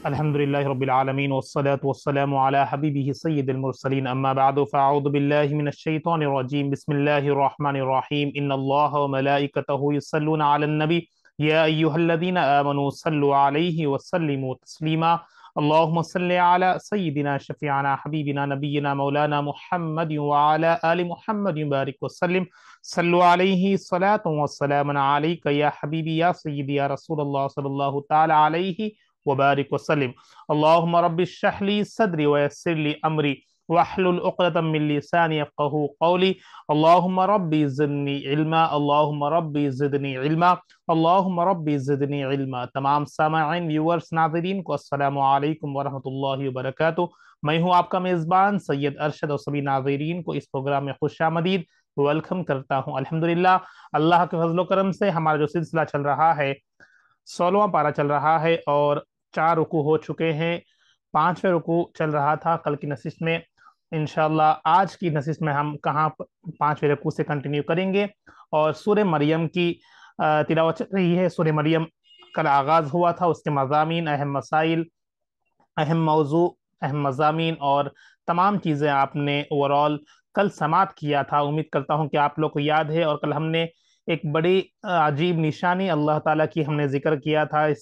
الحمد لله رب العالمين والصلاة والسلام على حبيبه سيد المرسلين أما بعد فأعوذ بالله من الشيطان الرجيم بسم الله الرحمن الرحيم إن الله وملائكته يصلون على النبي يا أيها الذين آمنوا صلوا عليه وسلموا تسليما اللهم صل على سيدنا شفيعنا حبيبنا نبينا مولانا محمد وعلى آل محمد بارك وسلم صلوا عليه صلاة والسلام عليك يا حبيبي يا سيدي يا رسول الله صلى الله تعالى عليه وبارك وسلم اللهم رب اشرح لي صدري ويسر لي امري واحلل عقدة من لساني يفقهوا قولي اللهم ربي زدني علما اللهم ربي زدني علما اللهم ربی زدنی علما۔ تمام سامعین ویورز ناظرین کو السلام علیکم ورحمۃ اللہ وبرکاتہ۔ میں ہوں آپ کا میزبان سید ارشد اور سبھی ناظرین کو اس پروگرام میں خوش آمدید ویلکم کرتا ہوں۔ الحمدللہ اللہ کے فضل و کرم سے ہمارا جو سلسلہ چل رہا ہے 16واں پارہ چل رہا ہے اور 4 رکوع ہو چکے ہیں، 5واں رکوع چل رہا تھا کل کی نشست میں۔ انشاءاللہ آج کی نشست میں ہم کہاں 5ویں رکوع سے کنٹینیو کریں گے اور سورہ مریم کی تلاوت چل رہی ہے۔ سورہ مریم کل آغاز ہوا تھا، اس کے مضامین، اہم مسائل، اہم موضوع، اہم مضامین اور تمام چیزیں آپ نے اوورال کل سماعت کیا تھا۔ امید کرتا ہوں کہ آپ لوگ کو یاد ہے، اور کل ہم نے ایک بڑی عجیب نشانی اللہ تعالیٰ کی ہم نے ذکر کیا تھا اس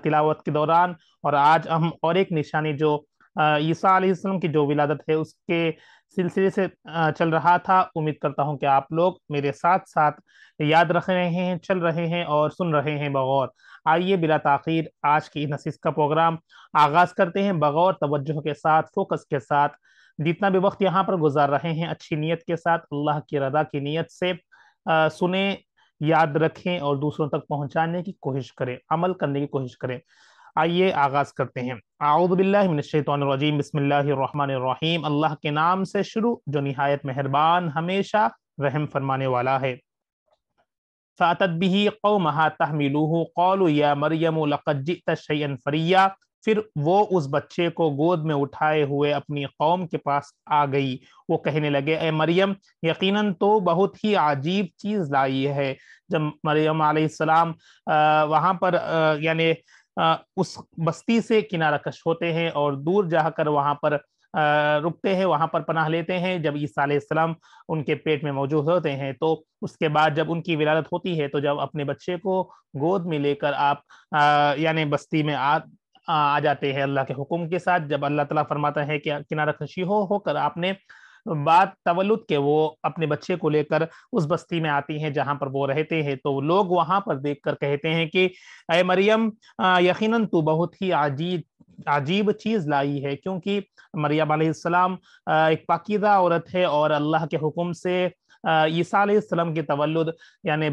تلاوت کے دوران، اور آج ہم اور ایک نشانی جو عیسیٰ علیہ السلام کی جو ولادت ہے اس کے سلسلے سے چل رہا تھا۔ امید کرتا ہوں کہ آپ لوگ میرے ساتھ ساتھ یاد رکھ رہے ہیں، چل رہے ہیں اور سن رہے ہیں بغور۔ آئیے بلا تاخیر آج کی نشست کا پروگرام آغاز کرتے ہیں بغور توجہ کے ساتھ، فوکس کے ساتھ۔ جتنا بھی وقت یہاں پر گزار رہے ہیں اچھی نیت کے ساتھ، اللہ کی رضا کی نیت سے سنیں، یاد رکھیں اور دوسروں تک پہنچانے کی کوشش کریں، عمل کرنے کی کوشش کریں۔ آئیے آغاز کرتے ہیں۔ اعوذ باللہ من الشیطان الرجیم بسم اللہ الرحمن الرحیم۔ اللہ کے نام سے شروع جو نہایت مہربان ہمیشہ رحم فرمانے والا ہے۔ فَأَتَتْ بِهِ قَوْمَهَا تَحْمِلُهُ قَالُوا يَا مَرْيَمُ لَقَدْ جِئْتَ شَيْئًا فَرِيًّا۔ پھر وہ اس بچے کو گود میں اٹھائے ہوئے اپنی قوم کے پاس آ گئی، وہ کہنے لگے اے مریم یقیناً تو بہت ہی عجیب چیز لائی ہے۔ جب مریم علیہ السلام وہاں پر یعنی اس بستی سے کنارہ کش ہوتے ہیں اور دور جا کر وہاں پر رکتے ہیں، وہاں پر پناہ لیتے ہیں، جب عیسیٰ علیہ السلام ان کے پیٹ میں موجود ہوتے ہیں، تو اس کے بعد جب ان کی ولادت ہوتی ہے تو جب اپنے بچے کو گود میں لے کر آپ یعنی بستی میں آ جاتے ہیں اللہ کے حکم کے ساتھ، جب اللہ تعالیٰ فرماتا ہے کہ کنارہ کشی ہو کر آپ نے بعد تولد کے وہ اپنے بچے کو لے کر اس بستی میں آتی ہیں جہاں پر وہ رہتے ہیں، تو لوگ وہاں پر دیکھ کر کہتے ہیں کہ اے مریم یقیناً تو بہت ہی عجیب چیز لائی ہے، کیونکہ مریم علیہ السلام ایک پاکیزہ عورت ہے اور اللہ کے حکم سے عیسیٰ علیہ السلام کی تولد یعنی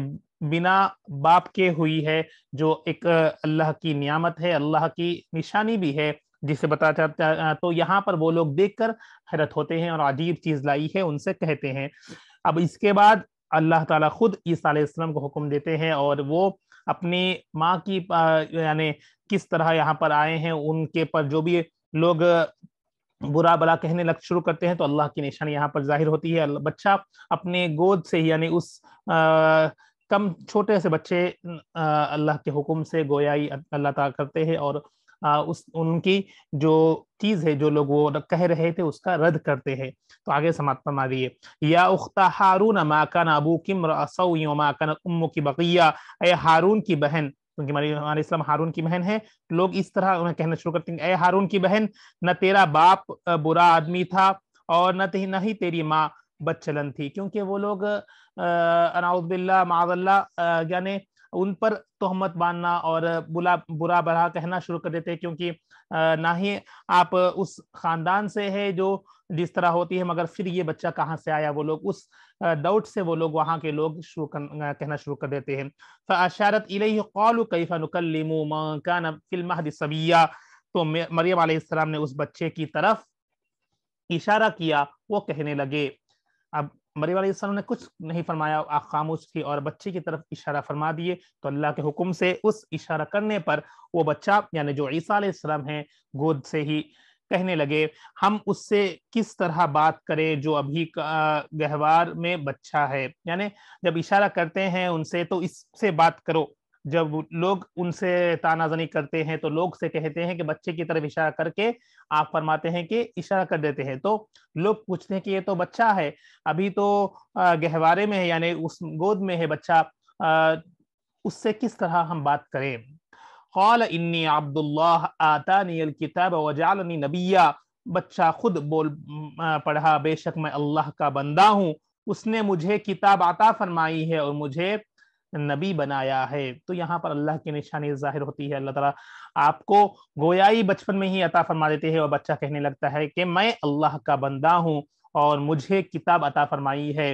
بنا باپ کے ہوئی ہے، جو ایک اللہ کی نعمت ہے، اللہ کی نشانی بھی ہے جسے بتا چاہتا۔ تو یہاں پر وہ لوگ دیکھ کر حیرت ہوتے ہیں اور عجیب چیز لائی ہے ان سے کہتے ہیں۔ اب اس کے بعد اللہ تعالیٰ خود عیسیٰ علیہ السلام کو حکم دیتے ہیں اور وہ اپنی ماں کی یعنی کس طرح یہاں پر آئے ہیں ان کے پر جو بھی لوگ برا بلا کہنے لگ شروع کرتے ہیں، تو اللہ کی نشانی یہاں پر ظاہر ہوتی ہے۔ بچہ اپنے گود سے یعنی اس کم چھوٹے سے بچے اللہ کے حکم سے گویائی اللہ تعالیٰ کرتے ہیں اور ان کی جو چیز ہے جو لوگ وہ کہہ رہے تھے اس کا رد کرتے ہیں۔ تو آگے سماعت فرما دیے یا اخت ہارون ما کان ابوک امرأ سوء وما کانت امک بغیہ، اے ہارون کی بہن، کیونکہ مریم علیہ السلام ہارون کی بہن ہے، لوگ اس طرح انہیں کہنا شروع کرتے ہیں اے ہارون کی بہن، نہ تیرا باپ برا آدمی تھا اور نہ ہی تیری ماں بد چلن تھی، کیونکہ وہ لوگ نعوذ باللہ معاذ اللہ یعنی ان پر تہمت باندھنا اور برا بھلا کہنا شروع کر دیتے، کیونکہ نہ ہی آپ اس خاندان سے ہے جو جس طرح ہوتی ہے، مگر پھر یہ بچہ کہاں سے آیا، وہ لوگ اس ڈاؤٹ سے وہ لوگ وہاں کے لوگ کہنا شروع کر دیتے ہیں۔ فَأَشَارَتْ إِلَيْهِ قَالُوا كَيْفَ نُكَلِّمُ مَنْ كَانَ فِي الْمَهْدِ صَبِيًّا۔ تو مریم علیہ السلام نے اس بچے کی طرف اشارہ کیا، وہ کہنے لگے، اب مریم علیہ السلام نے کچھ نہیں فرمایا، خاموش تھی اور بچے کی طرف اشارہ فرما دیے، تو اللہ کے حکم سے اس اشارہ کرنے پر وہ بچہ یعنی جو عیسیٰ علیہ السلام ہیں گود سے ہی کہنے لگے ہم اس سے کس طرح بات کریں جو ابھی گہوار میں بچہ ہے، یعنی جب اشارہ کرتے ہیں ان سے تو اس سے بات کرو، جب لوگ ان سے تانا زنی کرتے ہیں تو لوگ سے کہتے ہیں کہ بچے کی طرف اشارہ کر کے آپ فرماتے ہیں کہ اشارہ کر دیتے ہیں، تو لوگ پوچھتے ہیں کہ یہ تو بچہ ہے، ابھی تو گہوارے میں ہے، یعنی اس گود میں ہے بچہ، اس سے کس طرح ہم بات کریں؟ قال انی عبد اللہ آتانی الکتاب وجعلنی نبیا، بچہ خود پڑھا، بے شک میں اللہ کا بندہ ہوں، اس نے مجھے کتاب عطا فرمائی ہے اور مجھے نبی بنایا ہے۔ تو یہاں پر اللہ کی نشانی ظاہر ہوتی ہے، اللہ تعالیٰ آپ کو گویائی بچپن میں ہی عطا فرما دیتے ہیں اور بچہ کہنے لگتا ہے کہ میں اللہ کا بندہ ہوں اور مجھے کتاب عطا فرمائی ہے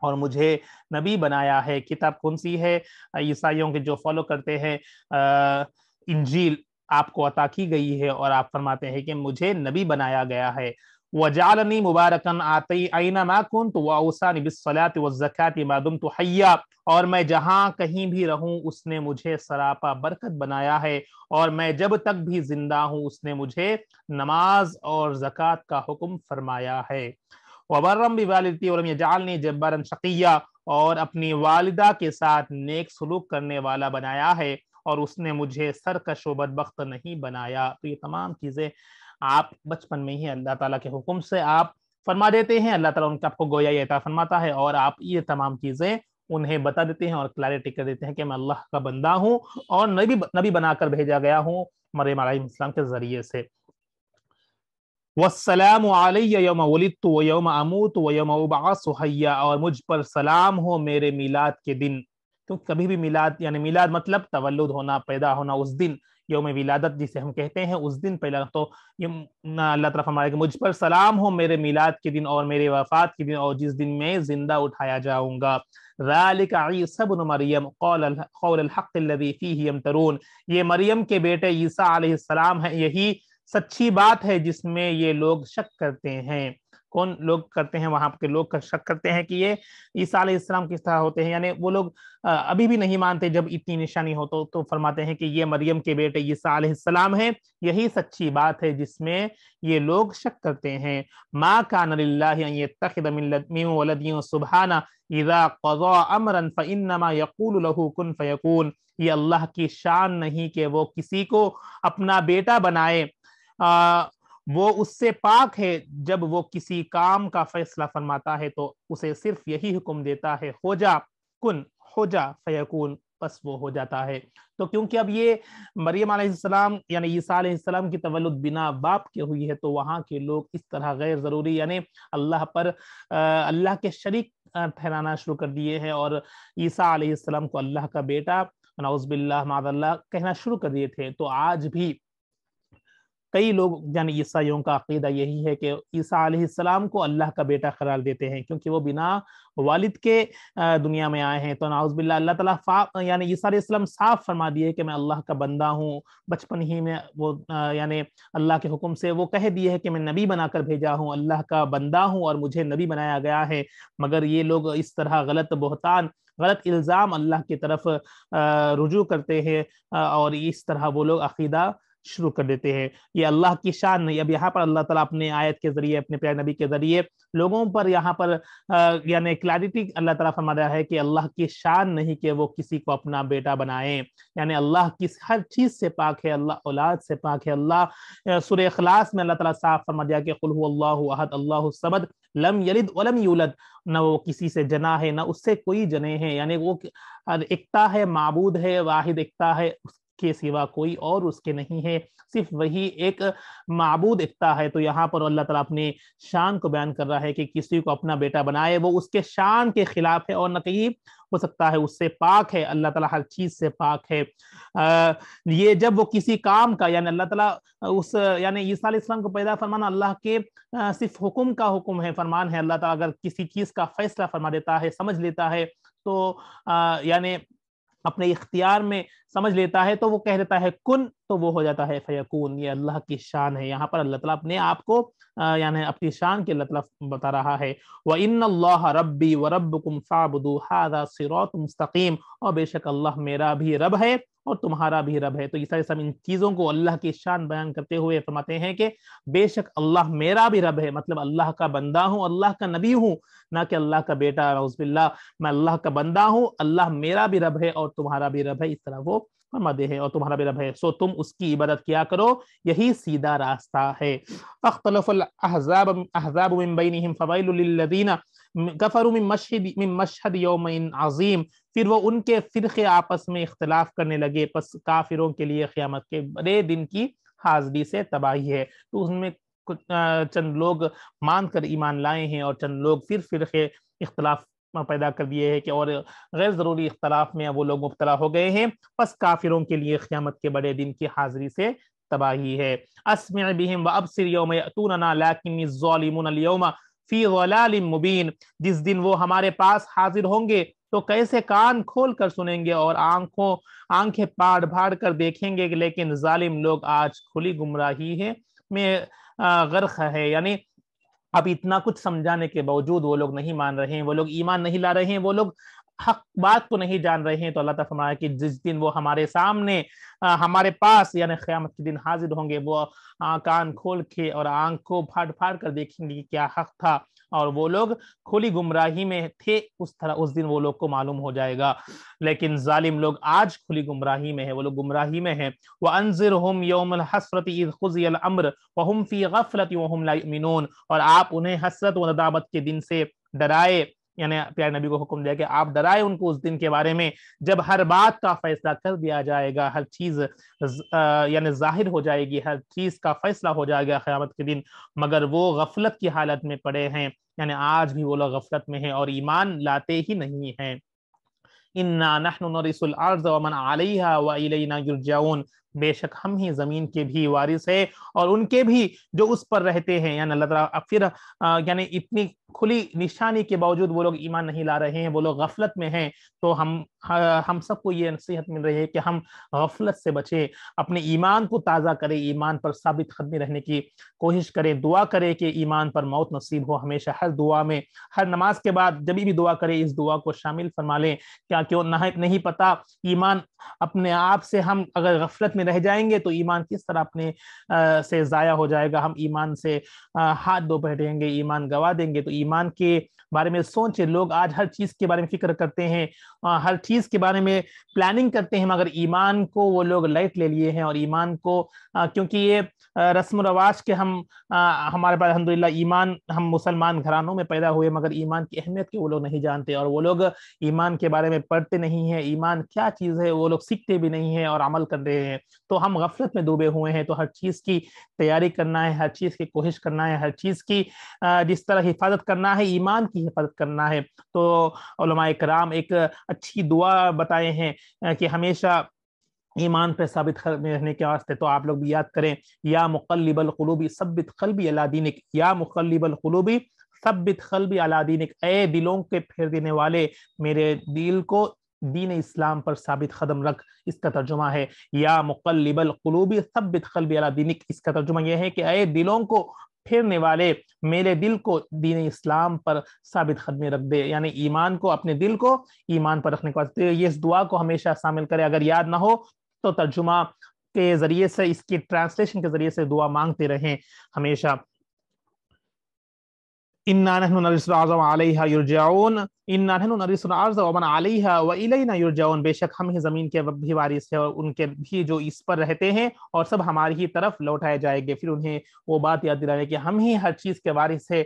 اور مجھے نبی بنایا ہے۔ کتاب کون سی ہے؟ عیسائیوں کے جو فالو کرتے ہیں انجیل آپ کو عطا کی گئی ہے اور آپ فرماتے ہیں کہ مجھے نبی بنایا گیا ہے۔ وَجَعَلَنِي مُبَارَكًا أَيْنَمَا كُنتُ وَأَوْصَانِي بِالصَّلَاةِ وَالزَّكَاةِ مَا دُمْتُ حَيًّا، اور میں جہاں کہیں بھی رہوں اس نے مجھے سراپا برکت بنایا ہے، اور میں جب تک بھی زندہ ہوں اس نے مجھے نماز اور زکوٰۃ کا حکم فرمایا ہے۔ وَبَرًّا بِوَالِدَتِي وَلَمْ يَجْعَلْنِي جَبَّارًا شَقِيًّا، اور اپنی والدہ کے ساتھ نیک سلوک کرنے والا بنایا ہے اور اس نے مجھے سرکش و بدبخت نہیں بنایا۔ تو یہ تمام چیزیں آپ بچپن میں ہی اللہ تعالیٰ کے حکم سے آپ فرما دیتے ہیں، اللہ تعالیٰ ان کا آپ کو گویا عطا فرماتا ہے اور آپ یہ تمام چیزیں انہیں بتا دیتے ہیں اور کلیئرٹی کر دیتے ہیں کہ میں اللہ کا بندہ ہوں اور نبی بنا کر بھیجا گیا ہوں مریم علیہ السلام کے ذریعے سے۔ والسلام علی یوم ولدت و یوم اموت و یوم ابعث حیا، اور مجھ پر سلام ہو میرے میلاد کے دن، کیونکہ کبھی بھی میلاد یعنی میلاد مطلب تولد ہونا، پیدا ہونا، اس دن یوم ولادت جسے ہم کہتے ہیں اس دن پہلا، تو اللہ تعالیٰ فرمائے کہ مجھ پر سلام ہو میرے میلاد کے دن اور میرے وفات کے دن اور جس دن میں زندہ اٹھایا جاؤں گا۔ ذالک عیسی ابن مریم قول الحق الذی فیہ یمترون، یہ مریم کے بیٹے عیسیٰ علیہ السلام ہیں، یہی سچی بات ہے جس میں یہ لوگ شک کرتے ہیں۔ کون لوگ کرتے ہیں؟ وہاں کے لوگ شک کرتے ہیں کہ یہ عیسیٰ علیہ السلام کس طرح ہوتے ہیں، یعنی وہ لوگ ابھی بھی نہیں مانتے جب اتنی نشانی ہو تو فرماتے ہیں کہ یہ مریم کے بیٹے عیسیٰ علیہ السلام ہیں، یہی سچی بات ہے جس میں یہ لوگ شک کرتے ہیں۔ ما کان للہ ان یتخذ من ولد سبحانہ اذا قضى امرا فانما یقول له کن فیکون، یہ اللہ کی شان نہیں کہ وہ کسی کو اپنا بیٹا بنائے، وہ اس سے پاک ہے، جب وہ کسی کام کا فیصلہ فرماتا ہے تو اسے صرف یہی حکم دیتا ہے ہو جا، کن ہو جا، فیکون بس وہ ہو جاتا ہے۔ تو کیونکہ اب یہ مریم علیہ السلام یعنی عیسیٰ علیہ السلام کی تولد بنا باپ کے ہوئی ہے تو وہاں کے لوگ اس طرح غیر ضروری یعنی اللہ پر اللہ کے شریک ٹھہرانا شروع کر دیے ہیں اور عیسیٰ علیہ السلام کو اللہ کا بیٹا نعوذ باللہ معاذ اللہ کہنا شروع کر دیے تھے۔ تو آج بھی کئی لوگ یعنی عیسائیوں کا عقیدہ یہی ہے کہ عیسیٰ علیہ السلام کو اللہ کا بیٹا قرار دیتے ہیں کیونکہ وہ بنا والد کے دنیا میں آئے ہیں۔ تو نعوذ باللہ اللہ تعالیٰ یعنی عیسیٰ علیہ السلام صاف فرما دیے کہ میں اللہ کا بندہ ہوں، بچپن ہی میں وہ یعنی اللہ کے حکم سے وہ کہہ دیے ہے کہ میں نبی بنا کر بھیجا ہوں، اللہ کا بندہ ہوں اور مجھے نبی بنایا گیا ہے۔ مگر یہ لوگ اس طرح غلط بہتان، غلط الزام اللہ کی طرف رجوع کرتے ہیں اور اس طرح وہ لوگ عقیدہ شروع کر دیتے ہیں۔ یہ اللہ کی شان نہیں۔ اب یہاں پر اللہ تعالیٰ اپنے آیت کے ذریعے اپنے پیارے نبی کے ذریعے لوگوں پر یہاں پر یعنی کلیئرٹی اللہ تعالیٰ فرما رہا ہے کہ اللہ کی شان نہیں کہ وہ کسی کو اپنا بیٹا بنائے، یعنی اللہ کی ہر چیز سے پاک ہے، اللہ اولاد سے پاک ہے۔ اللہ سورہ اخلاص میں اللہ تعالیٰ صاف فرما دیا کہ قل هو اللہ احد اللہ الصمد لم یلد ولم یولد، نہ وہ کسی سے جنا ہے نہ اس سے کوئی جنے ہیں، یعنی وہ ایکتا ہے، معبود ہے، واحد ایکتا ہے، کے سوا کوئی اور اس کے نہیں ہے، صرف وہی ایک معبود ایکتا ہے۔ تو یہاں پر اللہ تعالیٰ اپنے شان کو بیان کر رہا ہے کہ کسی کو اپنا بیٹا بنائے وہ اس کے شان کے خلاف ہے اور نہ کہیں ہو سکتا ہے، اس سے پاک ہے، اللہ تعالیٰ ہر چیز سے پاک ہے۔ یہ جب وہ کسی کام کا یعنی اللہ تعالیٰ اس یعنی عیسیٰ علیہ السلام کو پیدا فرمانا اللہ کے صرف حکم کا حکم ہے، فرمان ہے۔ اللہ تعالیٰ اگر کسی چیز کا فیصلہ فرما دیتا ہے، سمجھ لیتا ہے تو یعنی اپنے اختیار میں سمجھ لیتا ہے تو وہ کہہ دیتا ہے کن تو وہ ہو جاتا ہے فیکون۔ یہ اللہ کی شان ہے۔ یہاں پر اللہ تعالیٰ اپنے آپ کو یعنی اپنی شان کے اللہ تعالیٰ بتا رہا ہے وَإِنَّ اللَّهَ رَبِّي وَرَبُّكُمْ فَاعْبُدُوهُ هَذَا صِرَاطٌ مُسْتَقِيمٌ، اور بے شک اللہ میرا بھی رب ہے اور تمہارا بھی رب ہے۔ تو یہ سارے سب ان چیزوں کو اللہ کی شان بیان کرتے ہوئے فرماتے ہیں کہ بے شک اللہ میرا بھی رب ہے، مطلب اللہ کا بندہ ہوں، اللہ کا نبی ہوں، نہ کہ اللہ کا بیٹا، نعوذ باللہ، میں اللہ کا بندہ ہوں، اللہ میرا بھی رب ہے اور تمہارا بھی رب ہے، اس طرح وہ فرماتے ہیں، اور تمہارا بھی رب ہے سو تم اس کی عبادت کیا کرو، یہی سیدھا راستہ ہے۔ فاختلف الاحزاب من بینہم فویل للذین کفروا من مشہد یوم عظیم، پھر وہ ان کے فرقے آپس میں اختلاف کرنے لگے، پس کافروں کے لیے قیامت کے بڑے دن کی حاضری سے تباہی ہے۔ تو اس میں چند لوگ مان کر ایمان لائے ہیں اور چند لوگ پھر فرقے اختلاف پیدا کر دیے ہیں کہ اور غیر ضروری اختلاف میں وہ لوگ مبتلا ہو گئے ہیں، پس کافروں کے لیے قیامت کے بڑے دن کی حاضری سے تباہی ہے۔ اسمع بہم وابصر یوم یأتوننا لیکن الظالمون اليوم فی ضلال مبین، جس دن وہ ہمارے پاس حاضر ہوں گے تو کیسے کان کھول کر سنیں گے اور آنکھیں پاڑ بھاڑ کر دیکھیں گے، لیکن ظالم لوگ آج کھلی گمراہی ہے میں غرق ہے۔ یعنی اب اتنا کچھ سمجھانے کے باوجود وہ لوگ نہیں مان رہے ہیں، وہ لوگ ایمان نہیں لا رہے ہیں، وہ لوگ حق بات کو نہیں جان رہے ہیں۔ تو اللہ تعالیٰ فرمایا کہ جس دن وہ ہمارے سامنے ہمارے پاس یعنی قیامت کے دن حاضر ہوں گے، وہ کان کھول کے اور آنکھ کو پھاڑ پھاڑ کر دیکھیں گے کہ کیا حق تھا اور وہ لوگ کھلی گمراہی میں تھے، اس طرح اس دن وہ لوگ کو معلوم ہو جائے گا۔ لیکن ظالم لوگ آج کھلی گمراہی میں ہیں، وہ لوگ گمراہی میں ہیں۔ وَأَنذِرْهُمْ يَوْمَ الْحَسْرَةِ إِذْ قُضِيَ الْأَمْرُ وَهُمْ فِي غَفْلَةٍ وَهُمْ لَا يُؤْمِنُونَ، اور آپ انہیں حسرت و ندامت کے دن سے ڈرائے، یعنی پیارے نبی کو حکم دیا کہ آپ ڈرائے ان کو اس دن کے بارے میں جب ہر بات کا فیصلہ کر دیا جائے گا، ہر چیز یعنی ظاہر ہو جائے گی، ہر چیز کا فیصلہ ہو جائے گا قیامت کے دن، مگر وہ غفلت کی حالت میں پڑے ہیں، یعنی آج بھی وہ لوگ غفلت میں ہیں اور ایمان لاتے ہی نہیں ہیں۔ اِنَّا نَحْنُ نَرِثُ الْأَرْضَ وَمَنْ عَلَيْهَا وَإِلَيْنَا يُرْجَعُونَ، بے شک ہم ہی زمین کے بھی وارث ہیں اور ان کے بھی جو اس پر رہتے ہیں۔ یعنی اللہ تعالیٰ پھر یعنی اتنی کھلی نشانی کے باوجود وہ لوگ ایمان نہیں لا رہے ہیں، وہ لوگ غفلت میں ہیں، تو ہم سب کو یہ نصیحت مل رہی ہے کہ ہم غفلت سے بچیں، اپنے ایمان کو تازہ کریں، ایمان پر ثابت قدمی رہنے کی کوشش کریں، دعا کریں کہ ایمان پر موت نصیب ہو، ہمیشہ ہر دعا میں، ہر نماز کے بعد جب بھی دعا کریں اس دعا کو شامل فرما لیں، کیا کیوں نہیں پتا ایمان اپنے آپ سے ہم اگر غفلت میں رہ جائیں گے تو ایمان کس طرح اپنے سے ضائع ہو جائے گا، ہم ایمان سے ہاتھ دھو بیٹھیں گے، ایمان گوا دیں گے۔ تو ایمان کے بارے میں سوچیں، لوگ آج ہر چیز کے بارے میں فکر کرتے ہیں، ہر چیز کے بارے میں پلاننگ کرتے ہیں، مگر ایمان کو وہ لوگ لائٹ لے لیے ہیں، اور ایمان کو کیونکہ یہ رسم و رواج کے ہمارے پاس الحمدللہ ایمان، ہم مسلمان گھرانوں میں پیدا ہوئے مگر ایمان کی اہمیت کی وہ لوگ نہیں جانتے، اور وہ لوگ ایمان کے بارے میں پڑھتے نہیں ہیں، ایمان کیا چیز ہے وہ لوگ سیکھتے بھی نہیں ہیں اور عمل کر رہے ہیں۔ تو ہم غفلت میں ڈوبے ہوئے ہیں، تو ہر چیز کی تیاری کرنا ہے، ہر چیز کی کوشش کرنا ہے، ہر چیز کی جس طرح حفاظت کرنا ہے، ایمان کی حفاظت کرنا ہے۔ تو علماء کرام ایک اچھی دعا بتائے ہیں کہ ہمیشہ ایمان پہ ثابت رہنے کے واسطے، تو آپ لوگ بھی یاد کریں، یا مقلب القلوب ثبت قلبی علی دینک، یا مقلب القلوب ثبت قلبی علی دینک، اے دلوں کے پھیر دینے والے میرے دل کو دین اسلام پر ثابت قدم رکھ۔ اس کا ترجمہ ہے یا مقلب القلوب ثبت قلبی علی دینک، اس کا ترجمہ یہ ہے کہ اے دلوں کو پھیرنے والے میرے دل کو دین اسلام پر ثابت قدمی رکھ دے، یعنی ایمان کو، اپنے دل کو ایمان پر رکھنے کے واسطے یہ اس دعا کو ہمیشہ شامل کرے۔ اگر یاد نہ ہو تو ترجمہ کے ذریعے سے، اس کی ٹرانسلیشن کے ذریعے سے دعا مانگتے رہیں ہمیشہ۔ اِنَّا نَحْنُ نَرِثُ الْأَرْضَ وَمَنْ عَلَيْهَا يُرْجَعُونَ، اِنَّا نَحْنُ نَرِثُ الْأَرْضَ وَمَنْ عَلَيْهَا وَإِلَيْنَا يُرْجَعُونَ، بے شک ہم ہی زمین کے بھی وارث ہیں اور ان کے بھی جو اس پر رہتے ہیں، اور سب ہماری ہی طرف لوٹائے جائیں گے۔ پھر انہیں وہ بات یاد دلانے کہ ہم ہی ہر چیز کے وارث ہیں،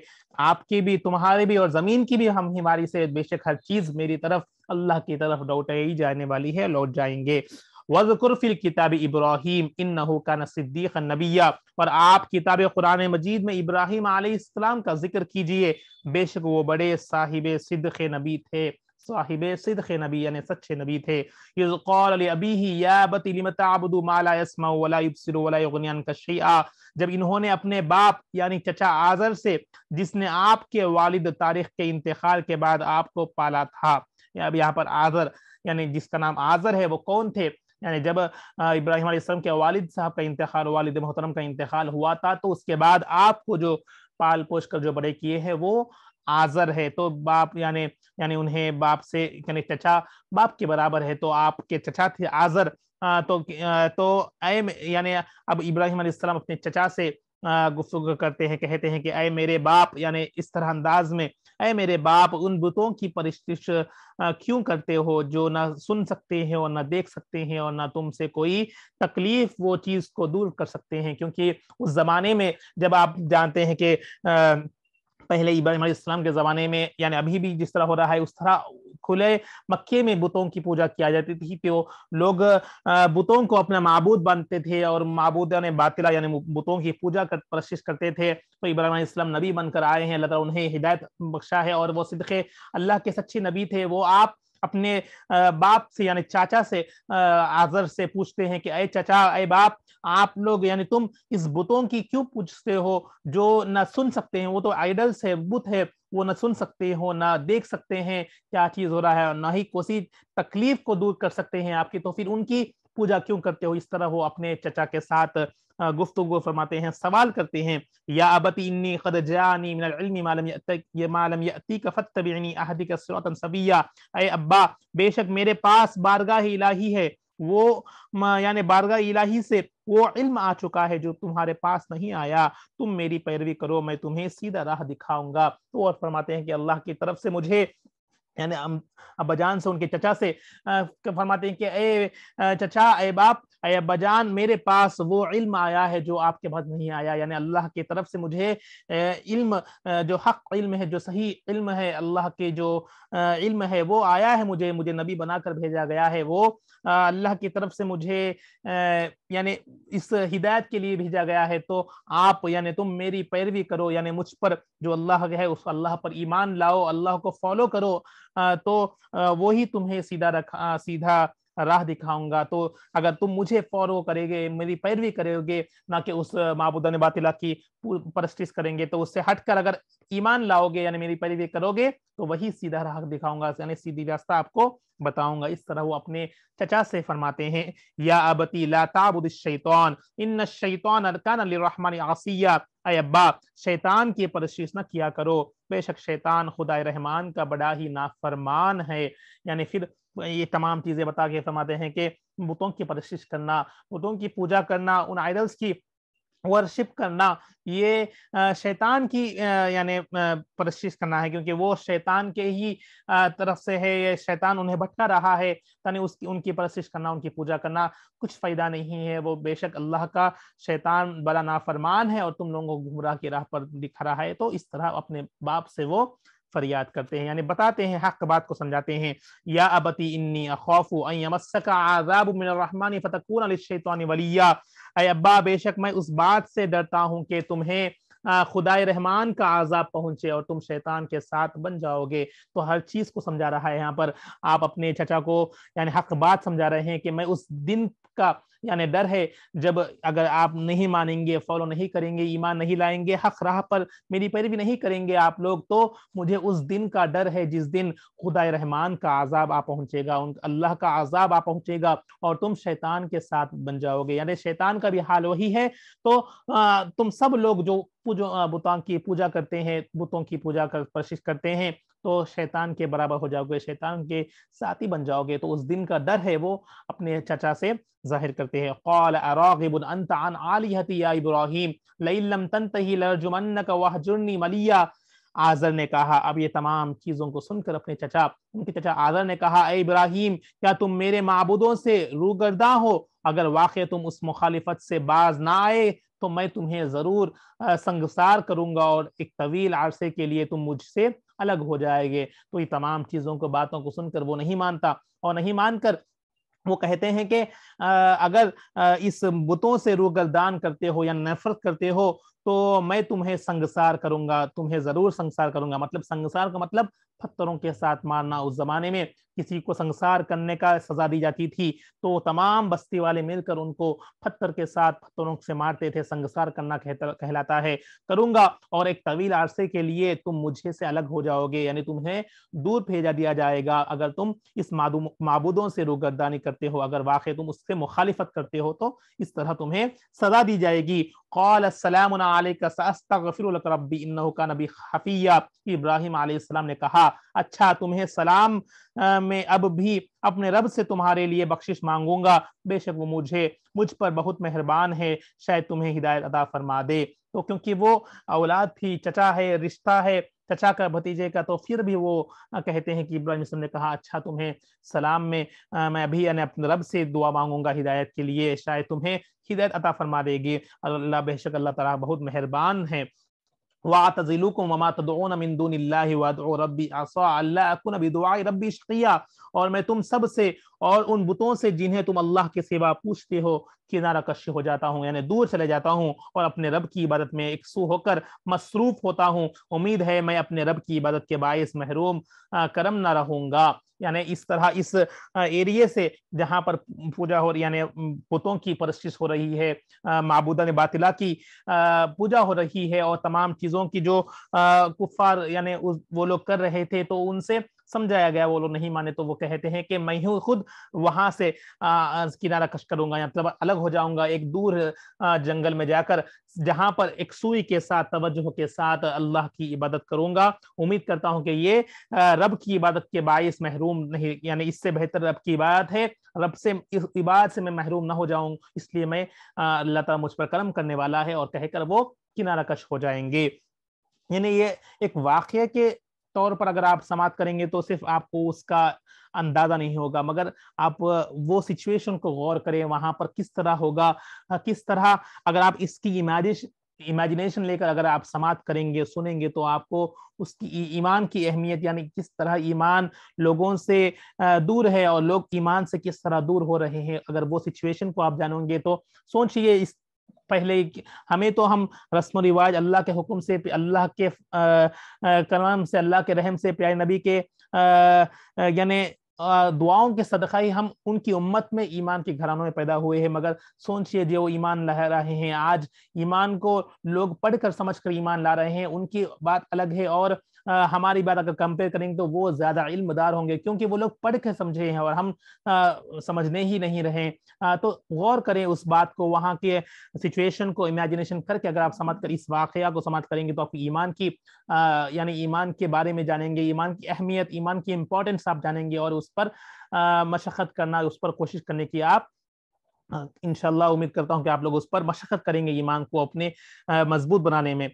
آپ کی بھی، تمہارے بھی، اور زمین کی بھی ہم ہی وارث ہیں، بے شک ہر چیز میری طرف، اللہ کی طرف لوٹائی جانے والی ہے، لوٹ جائیں گے۔ وَاذْكُرْ فِي الْكِتَابِ إِبْرَاهِيمَ إِنَّهُ كَانَ صِدِّيقًا نَبِيًّا، اور آپ کتاب قرآن مجید میں ابراہیم علیہ السلام کا ذکر کیجئے، بے شک وہ بڑے صاحب صدق نبی تھے، صاحب صدق نبی یعنی سچے نبی تھے۔ اِذْ قَالَ لِأَبِيهِ يَا أَبَتِ لِمَ تَعْبُدُ مَا لَا يَسْمَعُ وَلَا يُبْصِرُ وَلَا يُغْنِي عَنْكَ شَيْئًا، جب انہوں نے اپنے باپ یعنی چچا آزر سے، جس نے آپ کے والد تاریخ کے انتقال کے بعد آپ کو پالا تھا، اب یہاں پر آزر یعنی جس کا نام آزر ہے وہ کون تھے؟ یعنی جب ابراہیم علیہ السلام کے والد صاحب کا انتقال، والد محترم کا انتقال ہوا تھا، تو اس کے بعد آپ کو جو پال پوش کر جو بڑے کیے ہیں وہ آزر ہے، تو باپ یعنی انہیں باپ سے یعنی چچا باپ کے برابر ہے، تو آپ کے چچا تھے آزر۔ تو یعنی اب ابراہیم علیہ السلام اپنے چچا سے گفتگو کرتے ہیں، کہتے ہیں کہ اے میرے باپ، یعنی اس طرح انداز میں، اے میرے باپ، ان بتوں کی پرستش کیوں کرتے ہو جو نہ سن سکتے ہیں اور نہ دیکھ سکتے ہیں اور نہ تم سے کوئی تکلیف وہ چیز کو دور کر سکتے ہیں؟ کیونکہ اس زمانے میں جب آپ جانتے ہیں کہ پہلے ابراہیم علیہ السلام کے زمانے میں، یعنی ابھی بھی جس طرح ہو رہا ہے اس طرح کھلے مکے میں بتوں کی پوجا کیا جاتی تھی، تو لوگ بتوں کو اپنا معبود مانتے تھے اور معبودان باطلہ یعنی بتوں کی پوجا پرستش کرتے تھے۔ تو ابراہیم علیہ السلام نبی بن کر آئے ہیں، اللہ تعالیٰ انہیں ہدایت بخشا ہے اور وہ صدق اللہ کے سچے نبی تھے۔ وہ آپ اپنے باپ سے یعنی چاچا سے آزر سے پوچھتے ہیں کہ اے چچا، اے باپ، آپ لوگ یعنی تم اس بتوں کی کیوں پوچھتے ہو جو نہ سن سکتے ہیں؟ وہ تو آئیڈلس ہے، بت ہے، وہ نہ سن سکتے ہو نہ دیکھ سکتے ہیں کیا چیز ہو رہا ہے اور نہ ہی کوئی تکلیف کو دور کر سکتے ہیں آپ کی، تو پھر ان کی پوجا کیوں کرتے ہو؟ اس طرح وہ اپنے چچا کے ساتھ گفتگو فرماتے ہیں، سوال کرتے ہیں۔ یا ابتی انی قد جاءنی من العلم ما لم یأتیک فاتبعنی اہدک صراطا سویا، اے ابا، بے شک میرے پاس بارگاہ الہی ہے، وہ یعنی بارگاہ الہی سے وہ علم آ چکا ہے جو تمہارے پاس نہیں آیا، تم میری پیروی کرو، میں تمہیں سیدھا راہ دکھاؤں گا۔ تو اور فرماتے ہیں کہ اللہ کی طرف سے مجھے یعنی ابا جان سے ان کے چچا سے فرماتے ہیں کہ اے چچا، اے باپ، اے ابا جان، میرے پاس وہ علم آیا ہے جو آپ کے پاس نہیں آیا، یعنی اللہ کی طرف سے مجھے علم، جو حق علم ہے، جو صحیح علم ہے، اللہ کے جو علم ہے وہ آیا ہے، مجھے نبی بنا کر بھیجا گیا ہے، وہ اللہ کی طرف سے مجھے یعنی اس ہدایت کے لیے بھیجا گیا ہے، تو آپ یعنی تم میری پیروی کرو، یعنی مجھ پر جو اللہ ہے اس اللہ پر ایمان لاؤ، اللہ کو فالو کرو، تو وہی تمہیں سیدھا راہ دکھاؤں گا۔ تو اگر تم مجھے فالو کرے گے، میری پیروی کرے گے، نہ کہ اس معبودان باطلہ کی پرستش کریں گے، تو اس سے ہٹ کر اگر ایمان لاؤ گے یعنی میری پیروی کرو گے، تو وہی سیدھا راہ دکھاؤں گا، یعنی سیدھی راستہ آپ کو بتاؤں گا۔ اس طرح وہ اپنے چچا سے فرماتے ہیں، یا ابتی لا تعبد الشیطان ان الشیطان کان للرحمن عصیا، اے ابا، شیطان کی پرستش نہ کیا کرو، بے شک شیطان خدائے رحمان کا بڑا ہی نافرمان ہے۔ یعنی پھر یہ تمام چیزیں بتا کے فرماتے ہیں کہ بتوں کی پرستش کرنا، بتوں کی پوجا کرنا، ان آئیڈلز کی ورشپ کرنا، یہ شیطان کی یعنی پرستش کرنا ہے، کیونکہ وہ شیطان کے ہی طرف سے ہے، یہ شیطان انہیں بھٹکا رہا ہے، یعنی ان کی پرستش کرنا، ان کی پوجا کرنا کچھ فائدہ نہیں ہے، وہ بے شک اللہ کا شیطان بڑا نافرمان ہے اور تم لوگوں کو گمراہ کی راہ پر دکھا رہا ہے۔ تو اس طرح اپنے باپ سے وہ فریاد کرتے ہیں، یعنی بتاتے ہیں، حق بات کو سمجھاتے ہیں۔ یا ابتی انی اخاف ان یمسک عذاب من الرحمن فتکون للشیطان ولیا، اے ابا، بے شک میں اس بات سے ڈرتا ہوں کہ تمہیں خدائے رحمان کا عذاب پہنچے اور تم شیطان کے ساتھ بن جاؤ گے۔ تو ہر چیز کو سمجھا رہا ہے یہاں پر، آپ اپنے چچا کو یعنی حق بات سمجھا رہے ہیں کہ میں اس دن کا یعنی ڈر ہے جب اگر آپ نہیں مانیں گے، فالو نہیں کریں گے، ایمان نہیں لائیں گے، حق راہ پر میری پیروی نہیں کریں گے آپ لوگ، تو مجھے اس دن کا ڈر ہے جس دن خدائے رحمان کا عذاب آ پہنچے گا، اللہ کا عذاب آ پہنچے گا اور تم شیطان کے ساتھ بن جاؤ گے، یعنی شیطان کا بھی حال وہی ہے۔ تو تم سب لوگ جو بتوں کی پوجا کرتے ہیں، بتوں کی پوجا پرستش کرتے ہیں، تو شیطان کے برابر ہو جاؤ گے، شیطان کے ساتھی بن جاؤ گے۔ تو اس دن کا ڈر ہے وہ اپنے چچا سے ظاہر کرتے ہیں۔ قال اراغب انت عن آلہتی یا ابراہیم لئن لم تنتہی لارجمنک واہجرنی ملیا، آزر نے کہا، اب یہ تمام چیزوں کو سن کر اپنے ان کے چچا آزر نے کہا، اے ابراہیم، کیا تم میرے معبودوں سے روگرداں ہو؟ اگر واقع تم اس مخالفت سے باز نہ آئے تو میں تمہیں ضرور سنگسار کروں گا اور ایک طویل عرصے کے لیے تم مجھ سے الگ ہو جائے گے۔ تو یہ تمام چیزوں کو، باتوں کو سن کر وہ نہیں مانتا، اور نہیں مان کر وہ کہتے ہیں کہ اگر اس بتوں سے روگردان کرتے ہو یا نفرت کرتے ہو تو میں تمہیں سنگسار کروں گا، تمہیں ضرور سنگسار کروں گا۔ مطلب سنگسار کا مطلب پتھروں کے ساتھ مارنا۔ اس زمانے میں کسی کو سنگسار کرنے کا سزا دی جاتی تھی تو تمام بستی والے مل کر ان کو پتھر کے ساتھ، پتھروں سے مارتے تھے۔ سنگسار کرنا کہلاتا ہے، کروں گا، اور ایک طویل عرصے کے لیے تم مجھے سے الگ ہو جاؤ گے، یعنی تمہیں دور بھیجا دیا جائے گا اگر تم اس معبودوں سے روگردانی کرتے ہو، اگر واقع تم اس سے مخالفت کرتے ہو تو اس طرح تمہیں سزا دی جائے گی۔ قال السلام علیک ساستغفر لک ربی انہ کان بی خفیا۔ ابراہیم علیہ السلام نے کہا اچھا تمہیں سلام میں اب بھی اپنے رب سے تمہارے لیے بخشش مانگوں گا، بے شک وہ مجھ پر بہت مہربان ہے، شاید تمہیں ہدایت عطا فرما دے۔ تو کیونکہ وہ اولاد تھی، چچا ہے، رشتہ ہے چچا کا بھتیجے کا، تو پھر بھی وہ کہتے ہیں کہ ابراہیم علیہ السلام نے کہا اچھا تمہیں سلام میں میں ابھی اپنے رب سے دعا مانگوں گا ہدایت کے لیے، شاید تمہیں ہدایت عطا فرما دے گی۔ اللہ بے شک اللہ تعالیٰ بہت مہربان ہے۔ وَأَعْتَزِلُكُمْ وَمَا تَدْعُونَ مِن دُونِ اللَّهِ وَأَدْعُو رَبِّي عَسَىٰ أَلَّا أَكُونَ بِدُعَاءِ رَبِّي شَقِيًّا، اور میں تم سب سے اور ان بتوں سے جنہیں تم اللہ کے سوا پوچھتے ہو کنارہ کش ہو جاتا ہوں، یعنی دور چلے جاتا ہوں اور اپنے رب کی عبادت میں یکسو ہو کر مصروف ہوتا ہوں، امید ہے میں اپنے رب کی عبادت کے باعث محروم کرم نہ رہوں گا۔ یعنی اس طرح اس ایریے سے جہاں پر پوجا ہو رہی، یعنی بتوں کی پرستش ہو رہی ہے، معبودان باطلہ کی پوجا ہو رہی ہے، اور تمام چیزوں کی جو کفار یعنی وہ لوگ کر رہے تھے، تو ان سے سمجھایا گیا، وہ لوگ نہیں مانے تو وہ کہتے ہیں کہ میں ہوں خود وہاں سے کنارہ کش کروں گا، یا مطلب الگ ہو جاؤں گا ایک دور جنگل میں جا کر، جہاں پر ایک سوئی کے ساتھ توجہ کے ساتھ اللہ کی عبادت کروں گا۔ امید کرتا ہوں کہ یہ رب کی عبادت کے باعث محروم نہیں، یعنی اس سے بہتر رب کی عبادت ہے، رب سے اس عبادت سے میں محروم نہ ہو جاؤں، اس لیے میں اللہ تعالیٰ مجھ پر کرم کرنے والا ہے، اور کہہ کر وہ کنارہ کش ہو جائیں گے۔ یعنی یہ ایک واقعہ کے طور پر اگر آپ سماعت کریں گے تو صرف آپ کو اس کا اندازہ نہیں ہوگا، مگر آپ وہ سچویشن کو غور کریں، وہاں پر کس طرح ہوگا، کس طرح اگر آپ اس کی امیجنیشن لے کر اگر آپ سماعت کریں گے، سنیں گے، تو آپ کو اس کی ایمان کی اہمیت، یعنی کس طرح ایمان لوگوں سے دور ہے اور لوگ ایمان سے کس طرح دور ہو رہے ہیں، اگر وہ سچویشن کو آپ جانیں گے تو سوچئے اس پہلے ہمیں تو ہم رسم و رواج اللہ کے حکم سے، اللہ کے کرم سے، اللہ کے رحم سے، پیارے نبی کے یعنی دعاؤں کے صدقہ ہی ہم ان کی امت میں ایمان کے گھرانوں میں پیدا ہوئے ہیں، مگر سوچئے جو ایمان لا رہے ہیں آج، ایمان کو لوگ پڑھ کر سمجھ کر ایمان لا رہے ہیں، ان کی بات الگ ہے، اور ہماری بات اگر کمپیئر کریں گے تو وہ زیادہ علم دار ہوں گے، کیونکہ وہ لوگ پڑھ کے سمجھے ہیں اور ہم سمجھنے ہی نہیں رہے۔ تو غور کریں اس بات کو، وہاں کے سچویشن کو امیجنیشن کر کے اگر آپ سمجھ کر اس واقعہ کو سمجھ کریں گے تو آپ ایمان کی یعنی ایمان کے بارے میں جانیں گے، ایمان کی اہمیت، ایمان کی امپورٹنس آپ جانیں گے، اور اس پر مشقت کرنا، اس پر کوشش کرنے کی آپ انشاءاللہ امید کرتا ہوں کہ آپ لوگ اس پر مشقت کریں گے ایمان کو اپنے مضبوط بنانے میں۔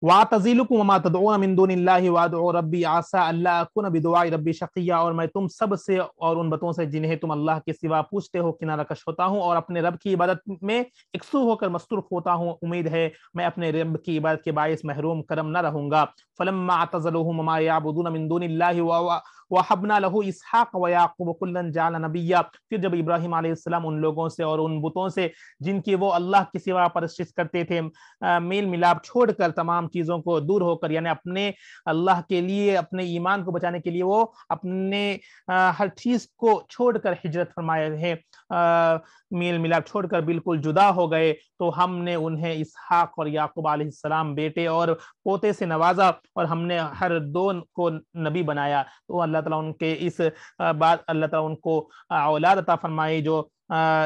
وَأَعْتَزِلُكُمْ وَمَا تَدْعُونَ مِن دُونِ اللَّهِ وَأَدْعُو رَبِّي عَسَىٰ أَلَّا أَكُونَ بِدُعَاءِ رَبِّي شَقِيًّا، اور میں تم سب سے اور ان بتوں سے جنہیں تم اللہ کے سوا پوچھتے ہو کنارہ کش ہوتا ہوں، اور اپنے رب کی عبادت میں یکسو ہو کر مصروف ہوتا ہوں، امید ہے میں اپنے رب کی عبادت کے باعث محروم کرم نہ رہوں گا۔ فَلَمَّا اعْتَزَلُوهُمْ وَمَا يَعْبُدُونَ مِن دُونِ اللَّهِ وَوَهَبْنَا لَهُ إِسْحَاقَ وَيَعْقُوبَ كُلًّا جَعَلْنَا نَبِيًّا، پھر جب ابراہیم علیہ السلام ان لوگوں سے اور ان بتوں سے جن کی وہ اللہ کے سوا پرستش کرتے تھے میل ملاپ چھوڑ کر، تمام چیزوں کو دور ہو کر، یعنی اپنے اللہ کے لیے، اپنے ایمان کو بچانے کے لیے وہ اپنے ہر چیز کو چھوڑ کر ہجرت فرمائے ہیں، میل ملاپ چھوڑ کر بالکل جدا ہو گئے، تو ہم نے انہیں اسحاق اور یعقوب علیہ السلام بیٹے اور پوتے سے نوازا، اور ہم نے ہر دو کو نبی بنایا۔ تو اللہ تعالیٰ ان کے اس بات، اللہ تعالیٰ ان کو اولاد عطا فرمائی جو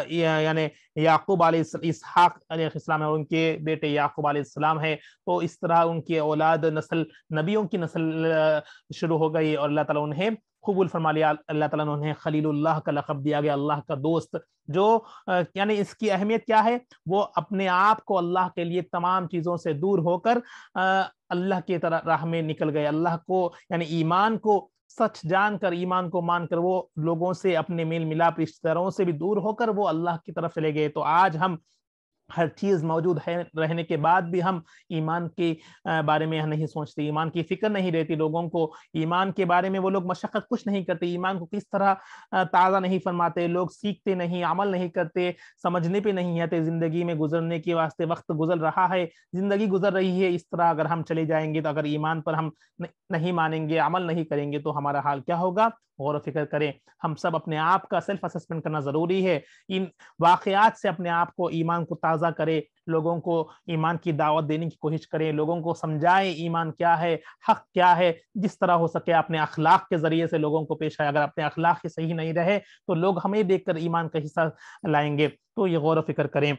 یعنی یعقوب علیہ اسحاق علیہ السلام ہے، ان کے بیٹے یعقوب علیہ السلام ہے، تو اس طرح ان کی اولاد نسل نبیوں کی نسل شروع ہو گئی، اور اللہ تعالیٰ انہیں قبول فرما لیا، اللہ تعالیٰ نے انہیں خلیل اللہ کا لقب دیا گیا، اللہ کا دوست، جو یعنی اس کی اہمیت کیا ہے، وہ اپنے آپ کو اللہ کے لیے تمام چیزوں سے دور ہو کر اللہ کی طرح راہ میں نکل گئے، اللہ کو یعنی ایمان کو سچ جان کر، ایمان کو مان کر، وہ لوگوں سے، اپنے میل ملاپ رشتہ داروں سے بھی دور ہو کر وہ اللہ کی طرف چلے گئے۔ تو آج ہم ہر چیز موجود ہے رہنے کے بعد بھی ہم ایمان کے بارے میں نہیں سوچتے، ایمان کی فکر نہیں رہتی لوگوں کو، ایمان کے بارے میں وہ لوگ مشقت کچھ نہیں کرتے، ایمان کو کس طرح تازہ نہیں فرماتے، لوگ سیکھتے نہیں، عمل نہیں کرتے، سمجھنے پہ نہیں آتے، زندگی میں گزرنے کے واسطے وقت گزر رہا ہے، زندگی گزر رہی ہے، اس طرح اگر ہم چلے جائیں گے تو اگر ایمان پر ہم نہیں مانیں گے، عمل نہیں کریں گے تو ہمارا حال کیا ہوگا؟ غور و فکر کریں، ہم سب اپنے آپ کا سیلف اسسمنٹ کرنا ضروری ہے، ان واقعات سے اپنے آپ کو، ایمان کو تازہ کرے، لوگوں کو ایمان کی دعوت دینے کی کوشش کریں، لوگوں کو سمجھائیں ایمان کیا ہے، حق کیا ہے، جس طرح ہو سکے اپنے اخلاق کے ذریعے سے لوگوں کو پیش آئے، اگر اپنے اخلاق ہی صحیح نہیں رہے تو لوگ ہمیں دیکھ کر ایمان کا حصہ لائیں گے، تو یہ غور و فکر کریں۔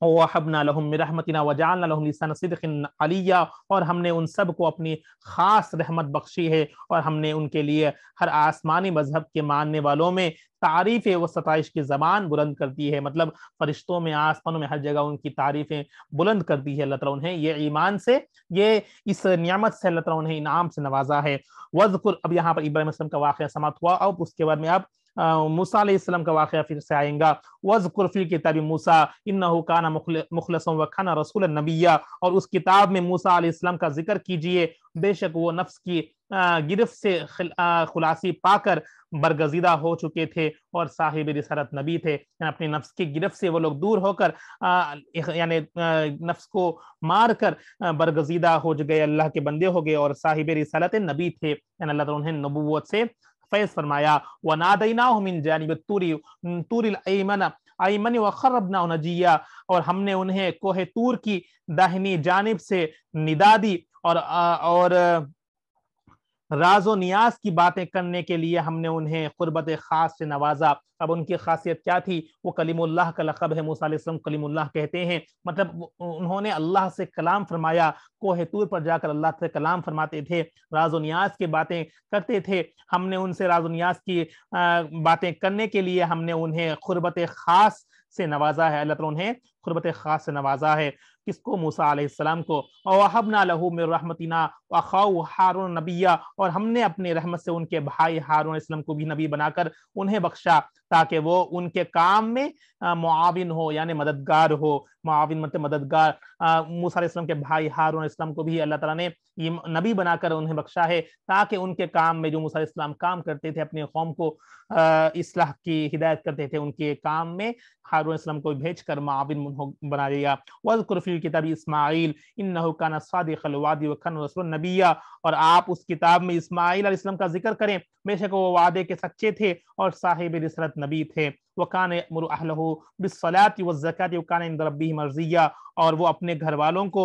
وَوَهَبْنَا لَهُم مِّن رَحْمَتِنَا وَجَعَلْنَا لَهُم لِسَانَ صِدْقٍ عَلِيًّا، اور ہم نے ان سب کو اپنی خاص رحمت بخشی ہے، اور ہم نے ان کے لیے ہر آسمانی مذہب کے ماننے والوں میں تعریف و ستائش کی زبان بلند کر دی ہے، مطلب فرشتوں میں، آسمانوں میں، ہر جگہ ان کی تعریفیں بلند کر دی ہے اللہ تعالیٰ انہیں، یہ ایمان سے، یہ اس نعمت سے اللہ تعالیٰ انہیں انعام سے نوازا ہے۔ وَاذْكُرْ، اب یہاں پر ابراہیم علیہ السلام کا واقعہ سماپت ہوا، اب اس کے بعد میں اب موسیٰ علیہ السلام کا واقعہ پھر سے آئیں گا۔ وَاذْكُرْ فِي الْكِتَابِ مُوسَىٰ إِنَّهُ كَانَ مُخْلَصًا وَكَانَ رَسُولًا نَبِيًّا، اور اس کتاب میں موسیٰ علیہ السلام کا ذکر کیجئے، بے شک وہ نفس کی گرفت سے خلاصی پا کر برگزیدہ ہو چکے تھے اور صاحب رسالت نبی تھے، یعنی اپنی نفس کی گرفت سے وہ لوگ دور ہو کر یعنی نفس کو مار کر برگزیدہ ہو گئے، اللہ کے بندے ہو گئے اور صاحب رسالت نبی تھے، یعنی اللہ تعالیٰ انہیں نبوت سے فیض فرمایا۔ وَنَادَيْنَاهُ مِن جَانِبِ الطُّورِ الْأَيْمَنِ وَقَرَّبْنَاهُ نَجِيًّا، اور ہم نے انہیں کوہ طور کی داہنی جانب سے ندا دی، اور راز و نیاز کی باتیں کرنے کے لیے ہم نے انہیں قربت خاص سے نوازا۔ اب ان کی خاصیت کیا تھی؟ وہ کلیم اللہ کا لقب ہے، موسیٰ علیہ السلام کلیم اللہ کہتے ہیں، مطلب انہوں نے اللہ سے کلام فرمایا، کوہ طور پر جا کر اللہ سے کلام فرماتے تھے، راز و نیاز کی باتیں کرتے تھے، ہم نے ان سے راز و نیاز کی باتیں کرنے کے لیے ہم نے انہیں قربت خاص سے نوازا ہے، اللہ تعالیٰ انہیں قربت خاص سے نوازا ہے، کس کو؟ موسیٰ علیہ السلام کو۔ وَوَهَبْنَا لَهُ مِن رَحْمَتِنَا وَأَخَاهُ هَارُونَ نَبِيًّا، اور ہم نے اپنے رحمت سے ان کے بھائی ہارون علیہ السلام کو بھی نبی بنا کر انہیں بخشا، تاکہ وہ ان کے کام میں معاون ہو، یعنی مددگار ہو، معاون مطلب مددگار۔ موسیٰ علیہ السلام کے بھائی ہارون علیہ السلام کو بھی اللہ تعالیٰ نے نبی بنا کر انہیں بخشا ہے، تاکہ ان کے کام میں جو موسیٰ علیہ السلام کام کرتے تھے، اپنے قوم کو اصلاح کی ہدایت کرتے تھے، ان کے کام میں ہارون علیہ السلام کو بھیج کر معاون بنا دیا۔ وَاذْكُرْ فِي الْكِتَابِ إِسْمَاعِيلَ إِنَّهُ كَانَ صَادِقَ الْوَعْدِ وَكَانَ رَسُولًا نَبِيًّا، اور آپ اس کتاب میں اسماعیل علیہ السلام کا ذکر کریں، بے شک وہ وعدے کے سچے تھے اور صاحب رسالت نبی تھے۔ وَكَانَ يَأْمُرُ أَهْلَهُ بِالصَّلَاةِ وَالزَّكَاةِ وَكَانَ عِندَ رَبِّهِ مَرْضِيًّا، اور وہ اپنے گھر والوں کو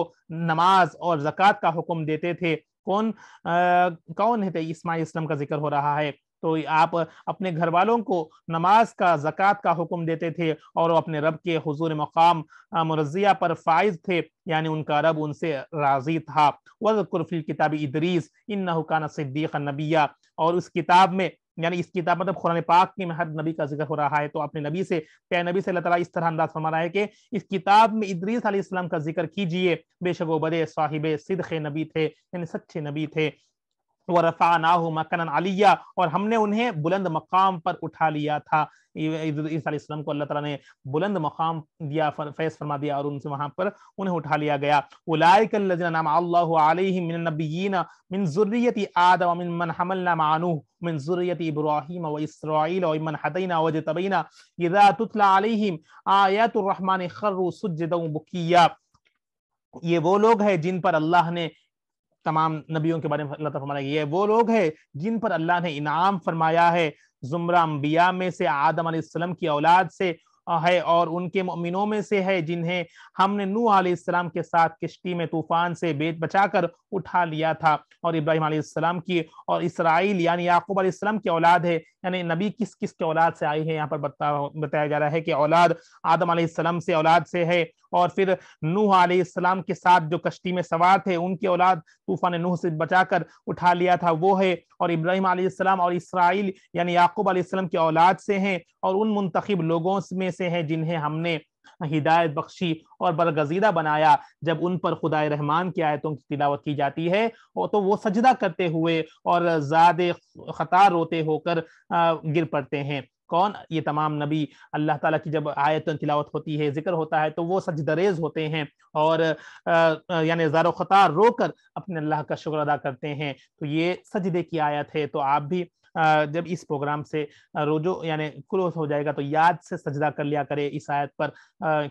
نماز اور زکوٰۃ کا حکم دیتے تھے۔ کون ہے؟ اسماعیل اسلام کا ذکر ہو رہا ہے، تو آپ اپنے گھر والوں کو نماز کا، زکوٰۃ کا حکم دیتے تھے، اور وہ اپنے رب کے حضور مقام مرضیہ پر فائز تھے، یعنی ان کا رب ان سے راضی تھا۔ وَاذْكُرْ فِي الْكِتَابِ إِدْرِيسَ إِنَّهُ كَانَ صِدِّيقًا نَبِيًّا، اور اس کتاب میں، یعنی اس کتاب مطلب قرآن پاک میں ہر نبی کا ذکر ہو رہا ہے، تو اپنے نبی سے، پیارے نبی سے اللہ تعالیٰ اس طرح انداز فرما رہا ہے کہ اس کتاب میں ادریس علیہ السلام کا ذکر کیجئے، بے شک وہ بڑے صاحب صدق نبی تھے، یعنی سچے نبی تھے۔ وَرَفَعْنَاهُ مَكَانًا عَلِيًّا، اور ہم نے انہیں بلند مقام پر اٹھا لیا تھا، عیسیٰ علیہ السلام کو اللہ تعالیٰ نے بلند مقام دیا، فیض فرما دیا، اور ان سے وہاں پر انہیں اٹھا لیا گیا۔ أُولَٰئِكَ الَّذِينَ أَنْعَمَ اللَّهُ عَلَيْهِم مِّنَ النَّبِيِّينَ مِن ذُرِّيَّةِ آدَمَ وَمِمَّنْ حَمَلْنَا مَعَ نُوحٍ وَمِن ذُرِّيَّةِ إِبْرَاهِيمَ وَإِسْرَائِيلَ وَمِمَّنْ هَدَيْنَا وَاجْتَبَيْنَا إِذَا تُتْلَىٰ عَلَيْهِمْ آيَاتُ الرَّحْمَٰنِ خَرُّوا سُجَّدًا وَبُكِيًّا، یہ وہ لوگ ہیں جن پر اللہ نے، تمام نبیوں کے بارے میں اللہ تعالیٰ فرمایا، یہ وہ لوگ ہیں جن پر اللہ نے انعام فرمایا ہے، زمرہ انبیاء میں سے آدم علیہ السلام کی اولاد سے ہے، اور ان کے مؤمنوں میں سے ہے جنہیں ہم نے نوح علیہ السلام کے ساتھ کشتی میں طوفان سے بچا کر اٹھا لیا تھا، اور ابراہیم علیہ السلام کی اور اسرائیل یعنی یعقوب علیہ السلام کی اولاد ہے، یعنی نبی کس کس کے اولاد سے آئی ہے، یہاں پر بتایا جا رہا ہے کہ اولاد آدم علیہ السلام سے اولاد سے ہے، اور پھر نوح علیہ السلام کے ساتھ جو کشتی میں سوار تھے ان کی اولاد طوفان نوح سے بچا کر اٹھا لیا تھا وہ ہے، اور ابراہیم علیہ السلام اور اسرائیل یعنی یعقوب علیہ السلام کی اولاد سے ہیں، اور ان منتخب لوگوں میں سے ہیں جنہیں ہم نے ہدایت بخشی اور برگزیدہ بنایا، جب ان پر خدائے رحمان کی آیتوں کی تلاوت کی جاتی ہے تو وہ سجدہ کرتے ہوئے اور زاد خطا روتے ہو کر گر پڑتے ہیں۔ کون؟ یہ تمام نبی، اللہ تعالیٰ کی جب آیت تلاوت ہوتی ہے، ذکر ہوتا ہے، تو وہ سجدہ ریز ہوتے ہیں اور یعنی زار و خطا رو کر اپنے اللہ کا شکر ادا کرتے ہیں، تو یہ سجدے کی آیت ہے۔ تو آپ بھی جب اس پروگرام سے رجوع یعنی کلوز ہو جائے گا تو یاد سے سجدہ کر لیا کرے اس آیت پر،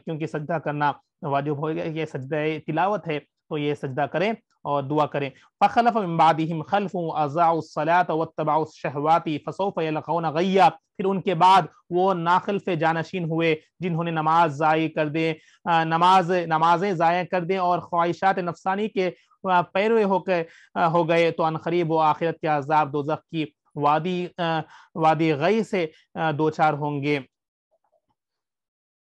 کیونکہ سجدہ کرنا واجب ہو گیا، یہ سجدہ تلاوت ہے، تو یہ سجدہ کریں اور دعا کریں۔ فَخَلَفَ مِن بَعْدِهِمْ خَلْفٌ وَأَضَاعُوا الصَّلَاةَ وَاتَّبَعُوا الشَّهَوَاتِ فَسَوْفَ يَلْقَوْنَ غَيًّا، پھر ان کے بعد وہ ناخلف جانشین ہوئے جنہوں نے نماز ضائع کر دیں، نمازیں ضائع کر دیں اور خواہشات نفسانی کے پیرو ہو گئے، تو عنقریب وہ آخرت کے عذاب دوزخ کی وادی غی سے دوچار ہوں گے۔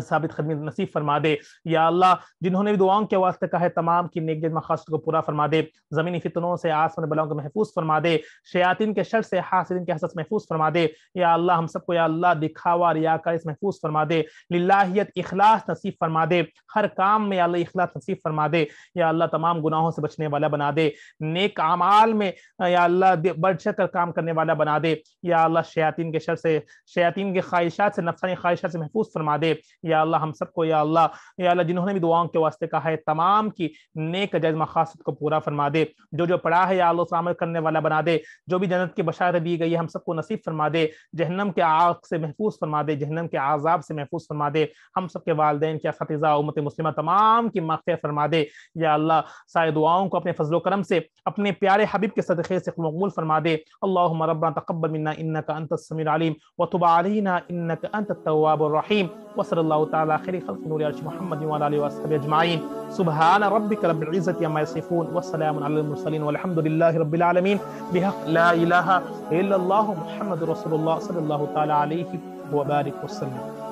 ثابت قدمی نصیب فرما دے یا اللہ جنہوں نے بھی دعاؤں کے واسطے کہا ہے تمام کی نیک جائز مقاصد کو پورا فرما دے زمینی فتنوں سے آسمانی بلاؤں کو محفوظ فرما دے شیاطین کے شر سے حاسدین کے حسد سے محفوظ فرما دے یا اللہ ہم سب کو یا اللہ دکھاوا ریاکاری سے محفوظ فرما دے للہیت اخلاص نصیب فرما دے ہر کام میں یا اللہ اخلاص نصیب فرما دے یا اللہ تمام گناہوں سے بچنے والا بنا دے نیک اعمال میں یا اللہ بڑھ چڑھ کر کام کرنے والا بنا دے یا اللہ شیاطین کے شر سے شیاطین کے خواہشات سے نفسانی خواہشات سے محفوظ فرما دے یا اللہ ہم سب کو یا اللہ جنہوں نے بھی دعاؤں کے واسطے کہا ہے تمام کی نیک جائز مقاصد کو پورا فرما دے جو پڑھا ہے یا اللہ اس عمل کرنے والا بنا دے جو بھی جنت کی بشارت دی گئی ہے ہم سب کو نصیب فرما دے جہنم کے آگ سے محفوظ فرما دے جہنم کے عذاب سے محفوظ فرما دے ہم سب کے والدین کے اساتذہ امت مسلمہ تمام کی مغفرت فرما دے یا اللہ سارے دعاؤں کو اپنے فضل و کرم سے اپنے پیارے حبیب کے صدقے سے مقبول فرما دے اللہم ربنا تقبل منا انک انت السمیع العلیم وتب علینا انک انت التواب الرحیم وصلی اللہ تعالی خیر خلق نور عرش محمد وعلی آلہ وصحبہ اجمعین سبحان ربک رب العزۃ عما یصفون والسلام علی المرسلین والحمد للہ رب العالمین بحق لا الہ الا اللہ محمد رسول اللہ صلی اللہ تعالی علیہ وبارک وسلم.